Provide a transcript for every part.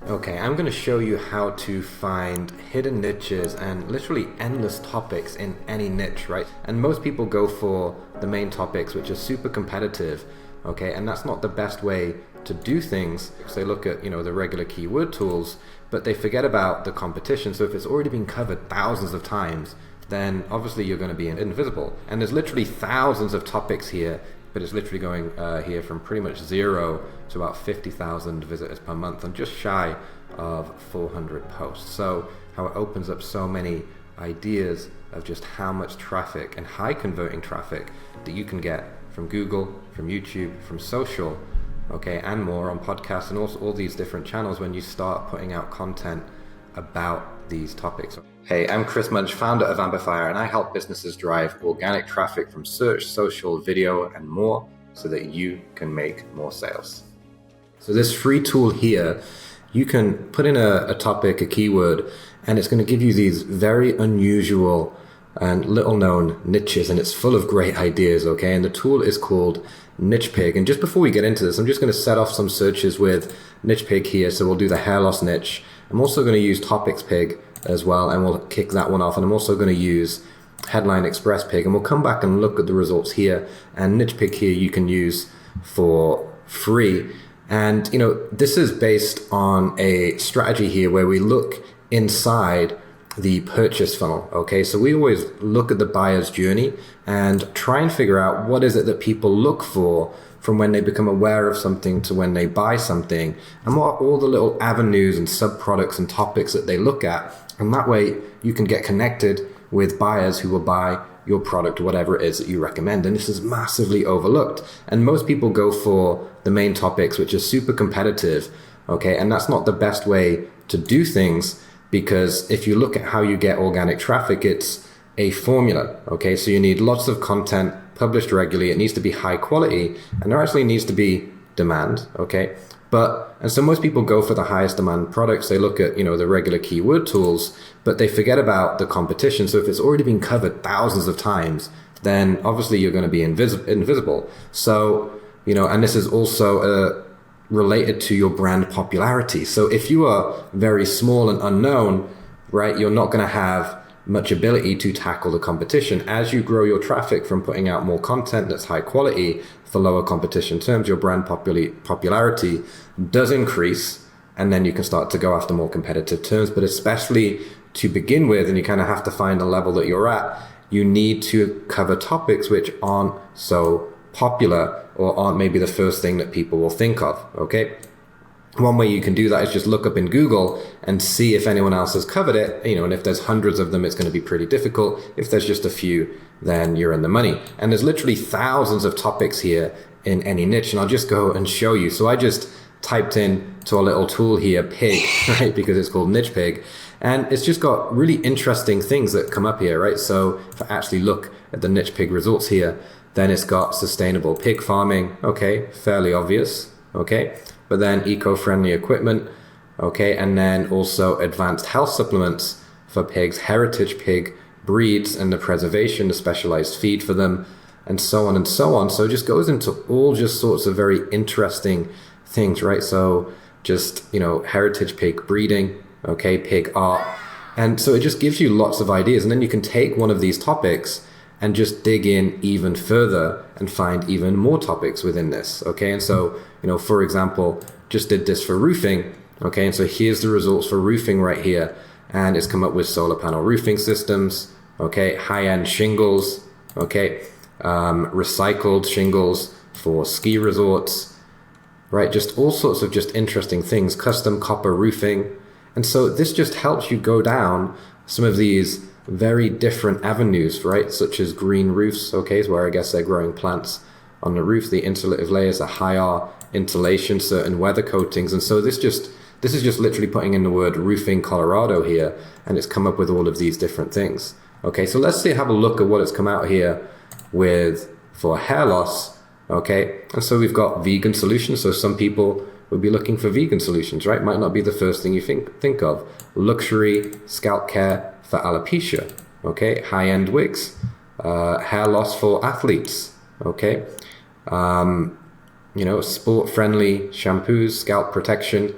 Okay, I'm going to show you how to find hidden niches and literally endless topics in any niche, right? And most people go for the main topics, which are super competitive, okay? And that's not the best way to do things. So they look at, the regular keyword tools, but they forget about the competition. So if it's already been covered thousands of times, then obviously you're going to be invisible. And there's literally thousands of topics here, but it's literally going here from pretty much zero to about 50,000 visitors per month and just shy of 400 posts. So how it opens up so many ideas of just how much traffic and high converting traffic that you can get from Google, from YouTube, from social, okay, and more on podcasts and also all these different channels when you start putting out content about these topics. Hey, I'm Chris Munch, founder of AmpiFire, and I help businesses drive organic traffic from search, social, video, and more so that you can make more sales. So this free tool here, you can put in a topic, a keyword, and it's going to give you these very unusual and little known niches, and it's full of great ideas, okay? And the tool is called NichePig. And just before we get into this, I'm just going to set off some searches with NichePig here. So we'll do the hair loss niche. I'm also going to use TopicsPig as well, and we'll kick that one off. And I'm also going to use Headline Express Pig, and we'll come back and look at the results here. And NichePig here you can use for free. And this is based on a strategy here where we look inside the purchase funnel. Okay, so we always look at the buyer's journey and try and figure out what is it that people look for from when they become aware of something to when they buy something, and what are all the little avenues and sub-products and topics that they look at. And that way you can get connected with buyers who will buy your product, whatever it is that you recommend. And this is massively overlooked. And most people go for the main topics, which are super competitive, okay? And that's not the best way to do things, because if you look at how you get organic traffic, it's a formula, okay? So you need lots of content published regularly. It needs to be high quality, and there actually needs to be demand, okay? And so most people go for the highest demand products. They look at, the regular keyword tools, but they forget about the competition. So if it's already been covered thousands of times, then obviously you're going to be invisible. So, and this is also related to your brand popularity. So if you are very small and unknown, right, you're not going to have much ability to tackle the competition. As you grow your traffic from putting out more content that's high quality for lower competition terms, your brand popularity does increase, and then you can start to go after more competitive terms. But especially to begin with, and you kind of have to find the level that you're at, you need to cover topics which aren't so popular or aren't maybe the first thing that people will think of, okay? One way you can do that is just look up in Google and see if anyone else has covered it, and if there's hundreds of them, it's going to be pretty difficult. If there's just a few, then you're in the money. And there's literally thousands of topics here in any niche, and I'll just go and show you. So I just typed in to a little tool here, pig, right, because it's called NichePig, and it's just got really interesting things that come up here, right? So if I actually look at the NichePig results here, then it's got sustainable pig farming, okay, fairly obvious, okay? But then eco-friendly equipment, okay, and then also advanced health supplements for pigs, heritage pig breeds and the preservation, the specialized feed for them, and so on and so on. So it just goes into all just sorts of very interesting things, right? So just, heritage pig breeding, okay, pig art. And so it just gives you lots of ideas. And then you can take one of these topics and just dig in even further and find even more topics within this, okay? And so, for example, just did this for roofing, okay? And so here's the results for roofing right here. And it's come up with solar panel roofing systems, okay? High-end shingles, okay? Recycled shingles for ski resorts, right? Just all sorts of just interesting things, custom copper roofing. And so this just helps you go down some of these very different avenues, right? Such as green roofs, okay, where I guess they're growing plants on the roof. The insulative layers are higher insulation, certain weather coatings. And so this is just literally putting in the word roofing Colorado here, and it's come up with all of these different things. Okay, so let's have a look at what it's come out here with for hair loss, okay? And so we've got vegan solutions. So some people would be looking for vegan solutions, right? Might not be the first thing you think of. Luxury scalp care for alopecia, okay? High-end wigs, hair loss for athletes, okay? Sport-friendly shampoos, scalp protection,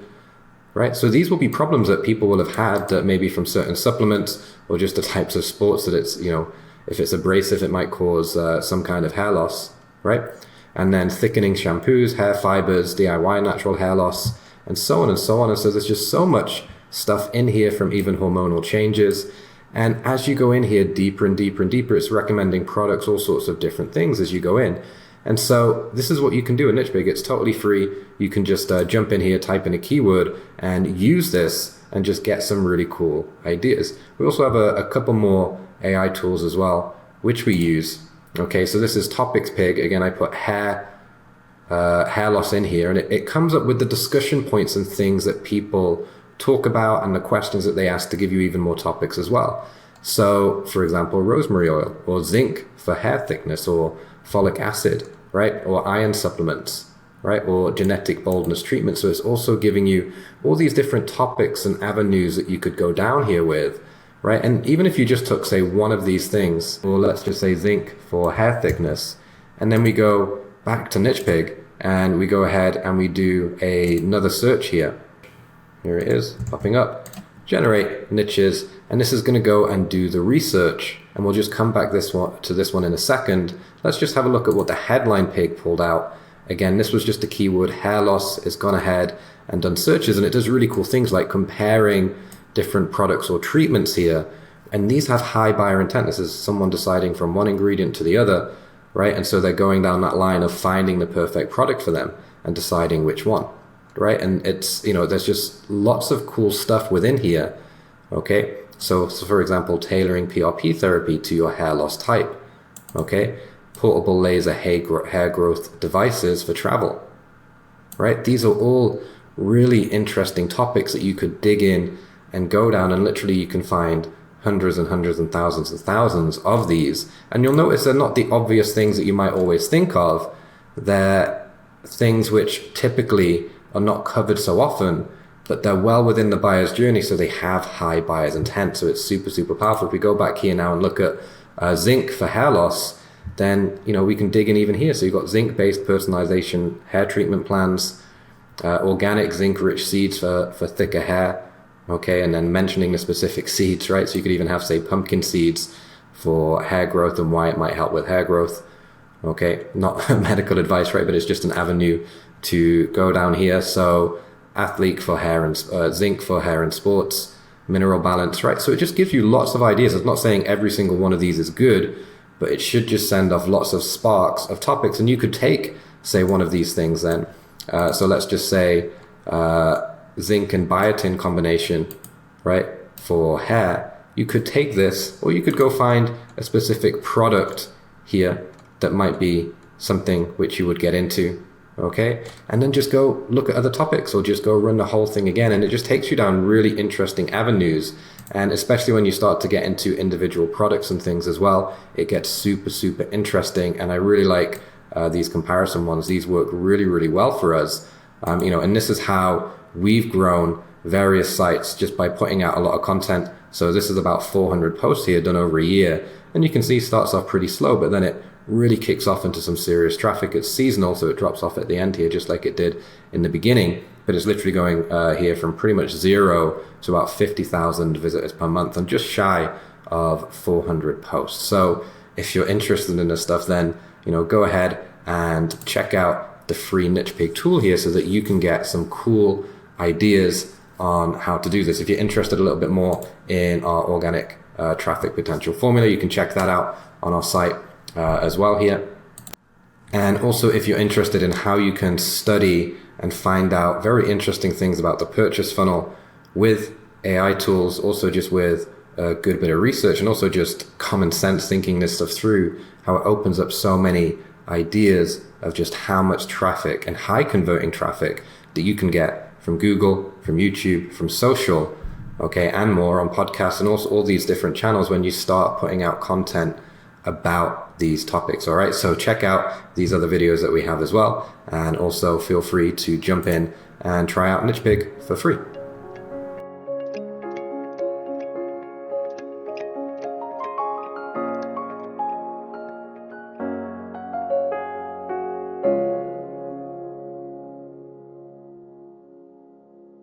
right? So these will be problems that people will have had that maybe from certain supplements or just the types of sports that it's, if it's abrasive, it might cause some kind of hair loss, right? And then thickening shampoos, hair fibers, DIY natural hair loss, and so on and so on. And so there's just so much stuff in here from even hormonal changes. And as you go in here deeper and deeper and deeper, it's recommending products, all sorts of different things as you go in. And so this is what you can do in NichePig. It's totally free. You can just jump in here, type in a keyword, and use this and just get some really cool ideas. We also have a couple more AI tools as well, which we use. Okay, so this is Topics Pig. Again, I put hair loss in here, and it comes up with the discussion points and things that people talk about and the questions that they ask to give you even more topics as well. So, for example, rosemary oil or zinc for hair thickness or folic acid, right? Or iron supplements, right? Or genetic baldness treatment. So it's also giving you all these different topics and avenues that you could go down here with, right? And even if you just took, say, one of these things, or let's just say zinc for hair thickness, and then we go back to NichePig and we go ahead and we do another search here. Here it is, popping up. Generate niches, and this is going to go and do the research, and we'll just come back to this one in a second. Let's just have a look at what the headline pig pulled out. Again, this was just a keyword, hair loss. It's gone ahead and done searches, and it does really cool things like comparing different products or treatments here, and these have high buyer intent. This is someone deciding from one ingredient to the other, right? And so they're going down that line of finding the perfect product for them and deciding which one. Right, and it's, there's just lots of cool stuff within here. Okay, so for example, tailoring PRP therapy to your hair loss type. Okay, portable laser hair growth devices for travel. Right, these are all really interesting topics that you could dig in and go down, and literally you can find hundreds and hundreds and thousands of these. And you'll notice they're not the obvious things that you might always think of. They're things which typically are not covered so often, but they're well within the buyer's journey, so they have high buyer's intent. So it's super, super powerful. If we go back here now and look at zinc for hair loss, then we can dig in even here. So you've got zinc-based personalization hair treatment plans, organic zinc-rich seeds for thicker hair, okay, and then mentioning the specific seeds, right? So you could even have, say, pumpkin seeds for hair growth and why it might help with hair growth. Okay, not medical advice, right? But it's just an avenue to go down here. So athlete for hair and zinc for hair and sports, mineral balance, right? So it just gives you lots of ideas. It's not saying every single one of these is good, but it should just send off lots of sparks of topics. And you could take, say, one of these things then. So let's just say zinc and biotin combination, right? For hair. You could take this, or you could go find a specific product here that might be something which you would get into. Okay, and then just go look at other topics or just go run the whole thing again, and it just takes you down really interesting avenues. And especially when you start to get into individual products and things as well, it gets super, super interesting. And I really like these comparison ones. These work really, really well for us. And this is how we've grown various sites just by putting out a lot of content. So this is about 400 posts here done over a year, and you can see it starts off pretty slow, but then it really kicks off into some serious traffic. It's seasonal, so it drops off at the end here just like it did in the beginning, but it's literally going here from pretty much 0 to about 50,000 visitors per month and just shy of 400 posts. So if you're interested in this stuff, then go ahead and check out the free NichePig tool here so that you can get some cool ideas on how to do this. If you're interested a little bit more in our organic traffic potential formula, you can check that out on our site as well here. And also, if you're interested in how you can study and find out very interesting things about the purchase funnel with AI tools, also just with a good bit of research and also just common sense thinking this stuff through, how it opens up so many ideas of just how much traffic and high converting traffic that you can get from Google, from YouTube, from social, okay, and more on podcasts and also all these different channels when you start putting out content about these topics. All right, so check out these other videos that we have as well, and also feel free to jump in and try out NichePig for free.